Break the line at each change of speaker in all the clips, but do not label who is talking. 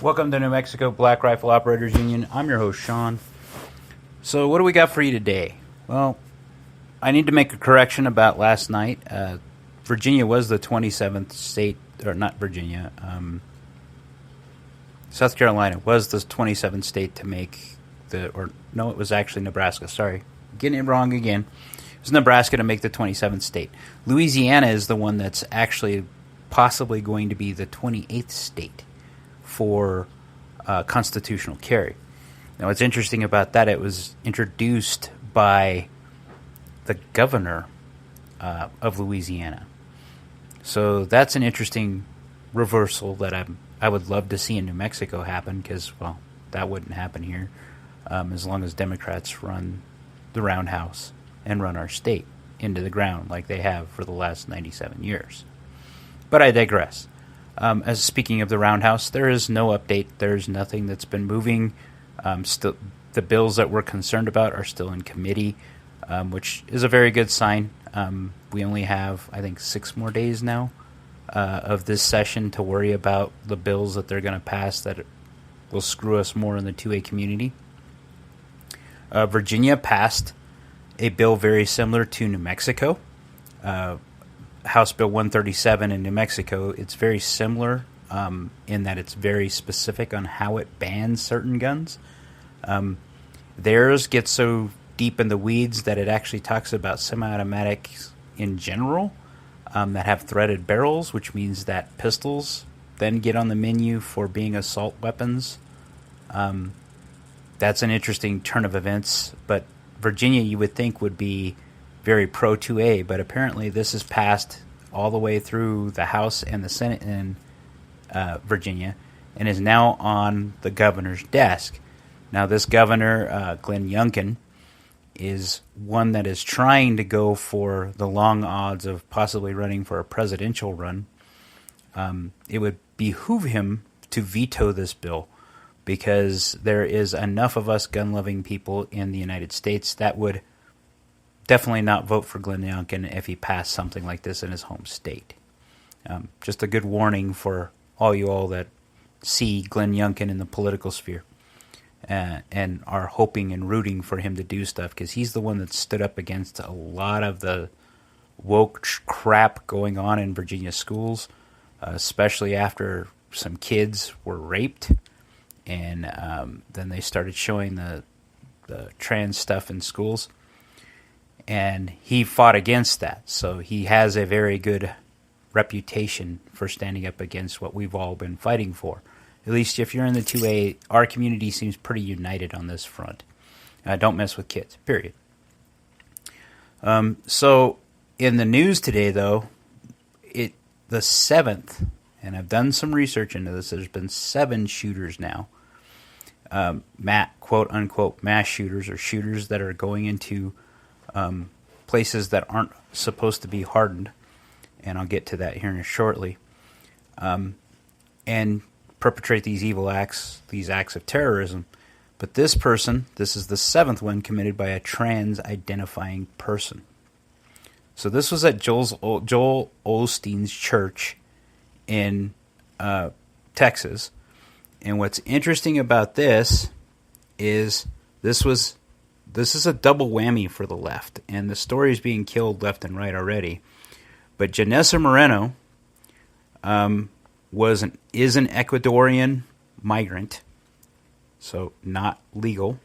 Welcome to New Mexico Black Rifle Operators Union. I'm your host, Sean. So what do we got for you today? Well, I need to make a correction about last night. Virginia was the 27th state, or not Virginia, South Carolina was the 27th state to make it was actually Nebraska, sorry. Getting it wrong again. It was Nebraska to make the 27th state. Louisiana is the one that's actually possibly going to be the 28th state for constitutional carry. Now, what's interesting about that, it was introduced by the governor of Louisiana. So that's an interesting reversal that I would love to see in New Mexico happen because, well, that wouldn't happen here as long as Democrats run the roundhouse and run our state into the ground like they have for the last 97 years. But I digress. As speaking of the roundhouse, there is no update. There's nothing that's been moving. Still, the bills that we're concerned about are still in committee, which is a very good sign. We only have, I think, 6 more days now of this session to worry about the bills that they're going to pass that will screw us more in the 2A community. Virginia passed a bill very similar to New Mexico. House Bill 137 in New Mexico, it's very similar in that it's very specific on how it bans certain guns. Theirs gets so deep in the weeds that it actually talks about semi-automatics in general that have threaded barrels, which means that pistols then get on the menu for being assault weapons. That's an interesting turn of events, but Virginia, you would think, would be very pro-2A, but apparently this is passed all the way through the House and the Senate in Virginia and is now on the governor's desk. Now, this governor, Glenn Youngkin, is one that is trying to go for the long odds of possibly running for a presidential run. It would behoove him to veto this bill because there is enough of us gun-loving people in the United States that would definitely not vote for Glenn Youngkin if he passed something like this in his home state. Just a good warning for all you all that see Glenn Youngkin in the political sphere and are hoping and rooting for him to do stuff because he's the one that stood up against a lot of the woke crap going on in Virginia schools, especially after some kids were raped and then they started showing the trans stuff in schools. And he fought against that. So he has a very good reputation for standing up against what we've all been fighting for. At least if you're in the 2A, our community seems pretty united on this front. Don't mess with kids, period. So in the news today, though, the 7th, and I've done some research into this, there's been 7 shooters now. Quote-unquote mass shooters or shooters that are going into places that aren't supposed to be hardened, and I'll get to that here shortly, and perpetrate these evil acts, these acts of terrorism. But this is the 7th one committed by a trans-identifying person. So this was at Joel Osteen's church in Texas, and what's interesting about this is this is a double whammy for the left, and the story is being killed left and right already. But Janessa Moreno is an Ecuadorian migrant, so not legal,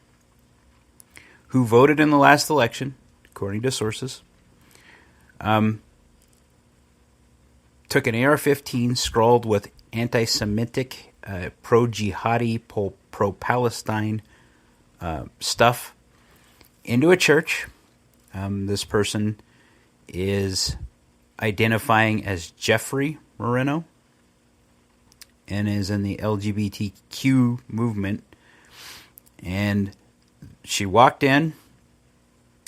who voted in the last election, according to sources. Took an AR-15 scrawled with anti-Semitic, pro-jihadi, pro-Palestine stuff into a church. This person is identifying as Jeffrey Moreno and is in the LGBTQ movement. And she walked in,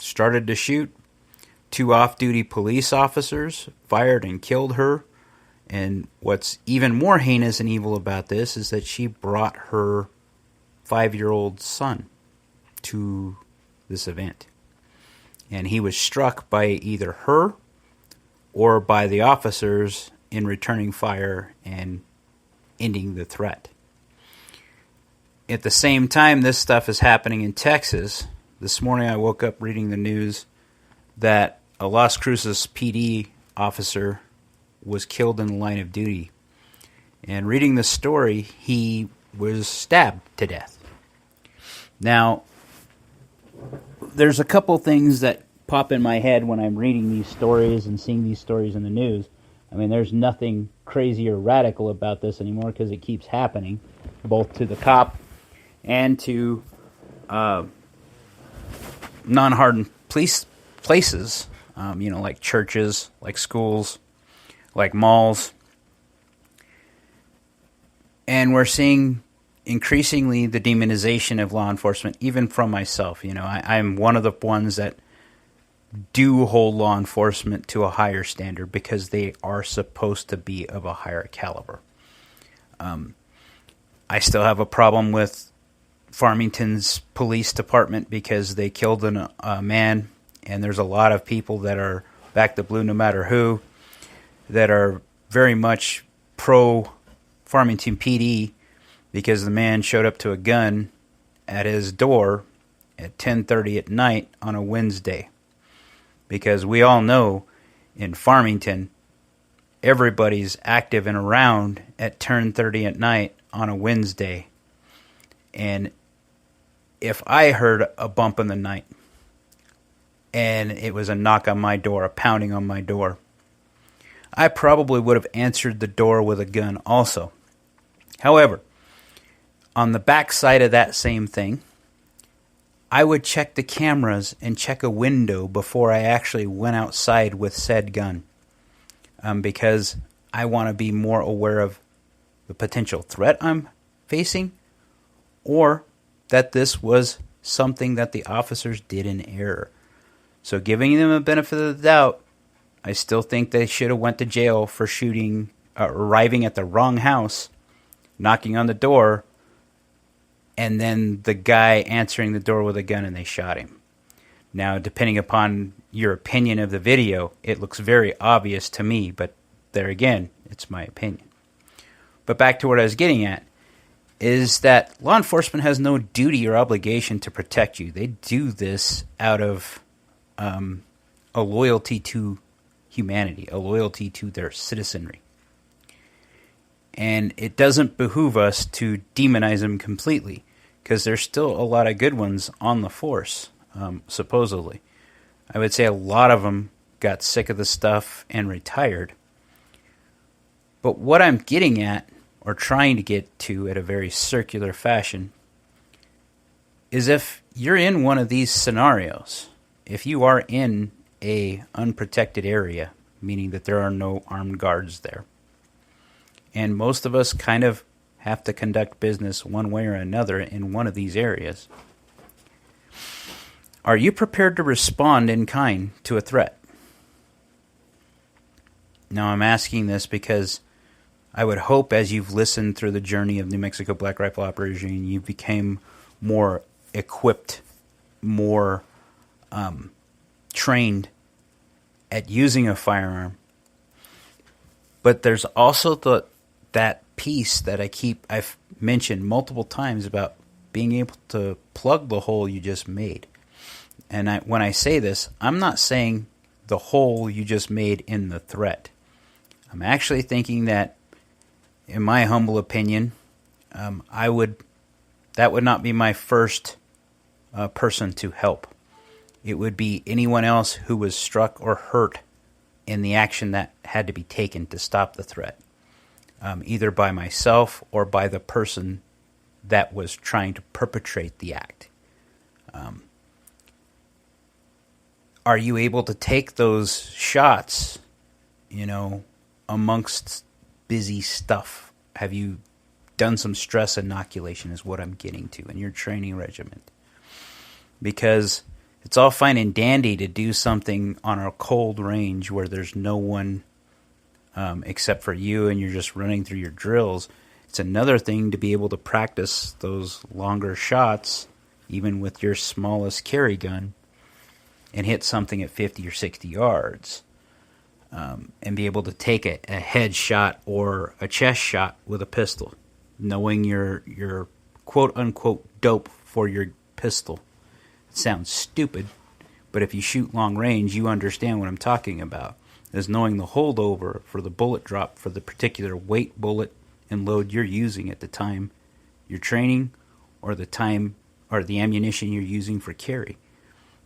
started to shoot. 2 off-duty police officers fired and killed her. And what's even more heinous and evil about this is that she brought her 5-year-old son to this event. And he was struck by either her or by the officers in returning fire and ending the threat. at the same time this stuff is happening in Texas, this morning I woke up reading the news that a Las Cruces PD officer was killed in the line of duty. And reading the story, he was stabbed to death. Now, there's a couple things that pop in my head when I'm reading these stories and seeing these stories in the news. I mean, there's nothing crazy or radical about this anymore because it keeps happening, both to the cop and to non-hardened places, like churches, like schools, like malls. And we're seeing increasingly the demonization of law enforcement, even from myself. I'm one of the ones that do hold law enforcement to a higher standard because they are supposed to be of a higher caliber. I still have a problem with Farmington's police department because they killed a man, and there's a lot of people that are back to blue no matter who, that are very much pro Farmington PD because the man showed up to a gun at his door at 10:30 at night on a Wednesday. Because we all know in Farmington, everybody's active and around at 10:30 at night on a Wednesday. And if I heard a bump in the night and it was a knock on my door, a pounding on my door, I probably would have answered the door with a gun also. However, on the back side of that same thing, I would check the cameras and check a window before I actually went outside with said gun, because I want to be more aware of the potential threat I'm facing, or that this was something that the officers did in error. So giving them a benefit of the doubt, I still think they should have went to jail for shooting, arriving at the wrong house, knocking on the door, and then the guy answering the door with a gun and they shot him. Now, depending upon your opinion of the video, it looks very obvious to me, but there again, it's my opinion. But back to what I was getting at, is that law enforcement has no duty or obligation to protect you. They do this out of a loyalty to humanity, a loyalty to their citizenry. And it doesn't behoove us to demonize them completely, because there's still a lot of good ones on the force, supposedly. I would say a lot of them got sick of the stuff and retired. But what I'm getting at, or trying to get to at a very circular fashion, is if you're in one of these scenarios, if you are in a unprotected area, meaning that there are no armed guards there, and most of us kind of have to conduct business one way or another in one of these areas, are you prepared to respond in kind to a threat? Now, I'm asking this because I would hope as you've listened through the journey of New Mexico Black Rifle Operation, you became more equipped, more trained at using a firearm. But there's also that piece that I've mentioned multiple times about being able to plug the hole you just made. And when I say this, I'm not saying the hole you just made in the threat. I'm actually thinking that, in my humble opinion, that would not be my first person to help. It would be anyone else who was struck or hurt in the action that had to be taken to stop the threat, either by myself or by the person that was trying to perpetrate the act. Are you able to take those shots, amongst busy stuff? Have you done some stress inoculation is what I'm getting to in your training regiment? Because it's all fine and dandy to do something on a cold range where there's no one except for you and you're just running through your drills. It's another thing to be able to practice those longer shots, even with your smallest carry gun, and hit something at 50 or 60 yards. And be able to take a head shot or a chest shot with a pistol, knowing your quote-unquote dope for your pistol. It sounds stupid, but if you shoot long range, you understand what I'm talking about, is knowing the holdover for the bullet drop for the particular weight bullet and load you're using at the time you're training, or the time or the ammunition you're using for carry,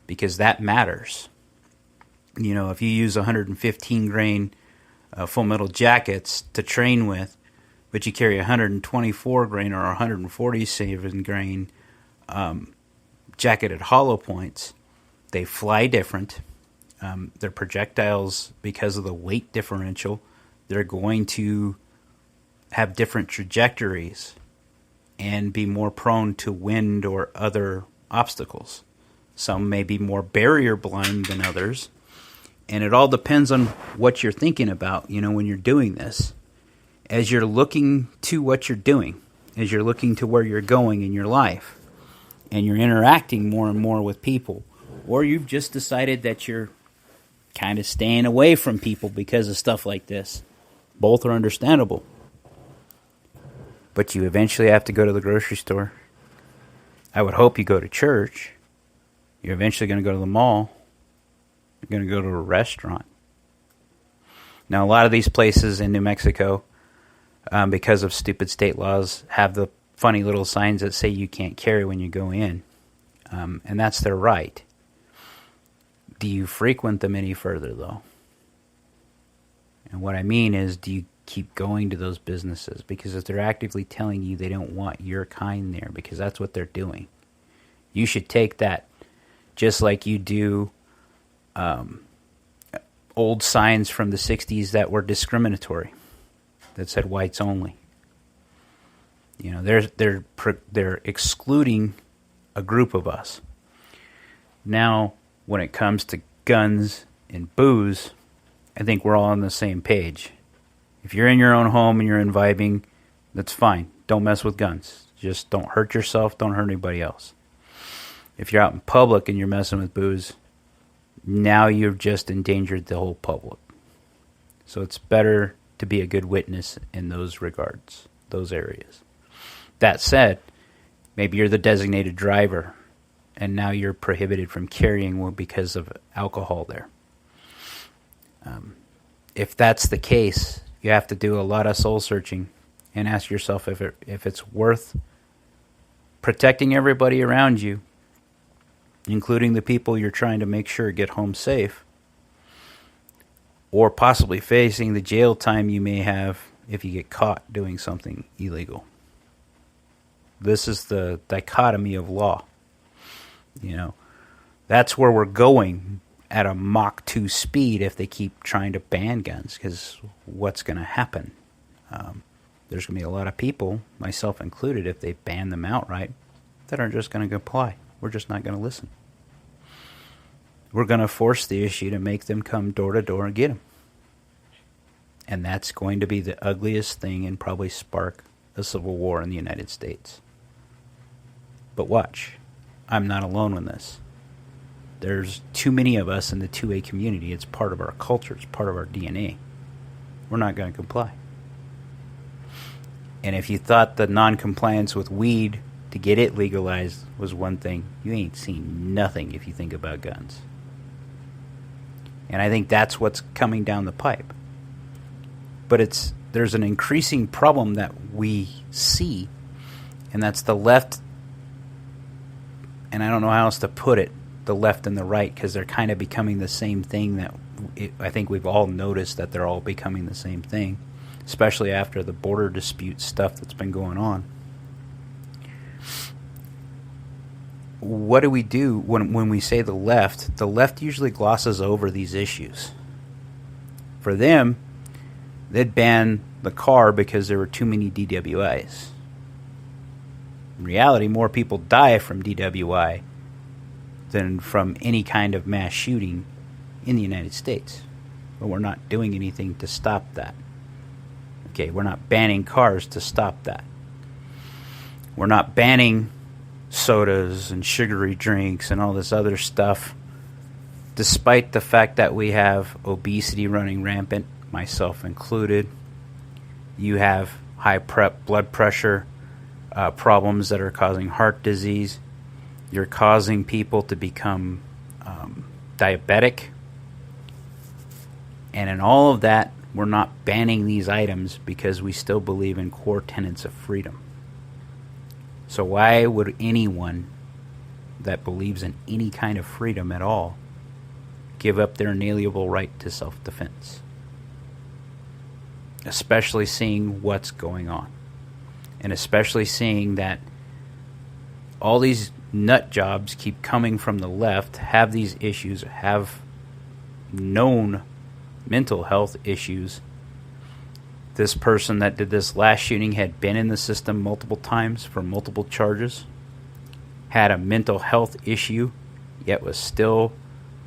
because that matters. You know, if you use 115 grain full metal jackets to train with, but you carry 124 grain or 147 grain jacketed hollow points, they fly different. Their projectiles, because of the weight differential, they're going to have different trajectories and be more prone to wind or other obstacles. Some may be more barrier blind than others. And it all depends on what you're thinking about, you know, when you're doing this. As you're looking to what you're doing, as you're looking to where you're going in your life, and you're interacting more and more with people, or you've just decided that you're kind of staying away from people because of stuff like this. Both are understandable. But you eventually have to go to the grocery store. I would hope you go to church. You're eventually going to go to the mall. You're going to go to a restaurant. Now, a lot of these places in New Mexico, because of stupid state laws, have the funny little signs that say you can't carry when you go in. And that's their right. Do you frequent them any further, though? And what I mean is, do you keep going to those businesses? Because if they're actively telling you they don't want your kind there, because that's what they're doing, you should take that just like you do old signs from the 60s that were discriminatory, that said whites only. You know, they're excluding a group of us. Now, when it comes to guns and booze, I think we're all on the same page. If you're in your own home and you're imbibing, that's fine. Don't mess with guns. Just don't hurt yourself. Don't hurt anybody else. If you're out in public and you're messing with booze, now you've just endangered the whole public. So it's better to be a good witness in those regards, those areas. That said, maybe you're the designated driver, and now you're prohibited from carrying because of alcohol there. If that's the case, you have to do a lot of soul searching and ask yourself if it's worth protecting everybody around you, including the people you're trying to make sure get home safe, or possibly facing the jail time you may have if you get caught doing something illegal. This is the dichotomy of law. You know, that's where we're going at a Mach 2 speed if they keep trying to ban guns, because what's going to happen? There's going to be a lot of people, myself included, if they ban them outright, that are just going to comply. We're just not going to listen. We're going to force the issue to make them come door to door and get them. And that's going to be the ugliest thing and probably spark a civil war in the United States. But watch. I'm not alone in this. There's too many of us in the 2A community. It's part of our culture. It's part of our DNA. We're not going to comply. And if you thought the non-compliance with weed to get it legalized was one thing, you ain't seen nothing if you think about guns. And I think that's what's coming down the pipe. But there's an increasing problem that we see, and that's the left, and I don't know how else to put it, the left and the right, because they're kind of becoming the same thing. I think we've all noticed that they're all becoming the same thing, especially after the border dispute stuff that's been going on. What do we do when we say the left? The left usually glosses over these issues. For them, they'd ban the car because there were too many DWIs. In reality, more people die from DWI than from any kind of mass shooting in the United States. But we're not doing anything to stop that. Okay, we're not banning cars to stop that. We're not banning sodas and sugary drinks and all this other stuff, despite the fact that we have obesity running rampant, myself included. You have high blood pressure. problems that are causing heart disease. You're causing people to become diabetic. And in all of that, we're not banning these items because we still believe in core tenets of freedom. So why would anyone that believes in any kind of freedom at all give up their inalienable right to self-defense? Especially seeing what's going on. And especially seeing that all these nut jobs keep coming from the left, have these issues, have known mental health issues. This person that did this last shooting had been in the system multiple times for multiple charges, had a mental health issue, yet was still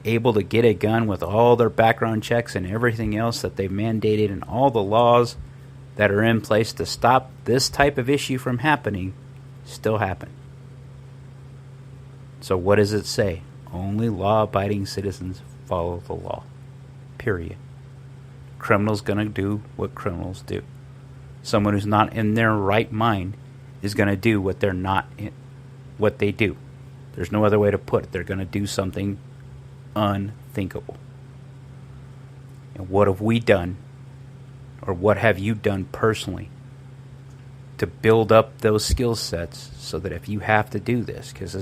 able to get a gun with all their background checks and everything else that they've mandated and all the laws that are in place to stop this type of issue from happening still happen. So what does it say? Only law-abiding citizens follow the law. Period. Criminals gonna do what criminals do. Someone who's not in their right mind is gonna do what they're not in, what they do. There's no other way to put it. They're gonna do something unthinkable. And what have we done, or what have you done personally to build up those skill sets so that if you have to do this, because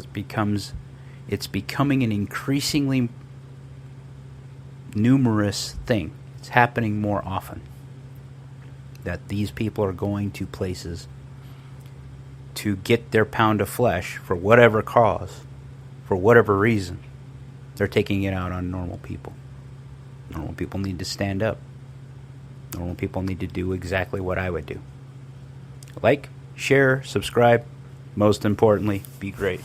it's becoming an increasingly numerous thing. It's happening more often that these people are going to places to get their pound of flesh for whatever cause, for whatever reason. They're taking it out on normal people. Normal people need to stand up. Normal people need to do exactly what I would do. Like, share, subscribe. Most importantly, be great.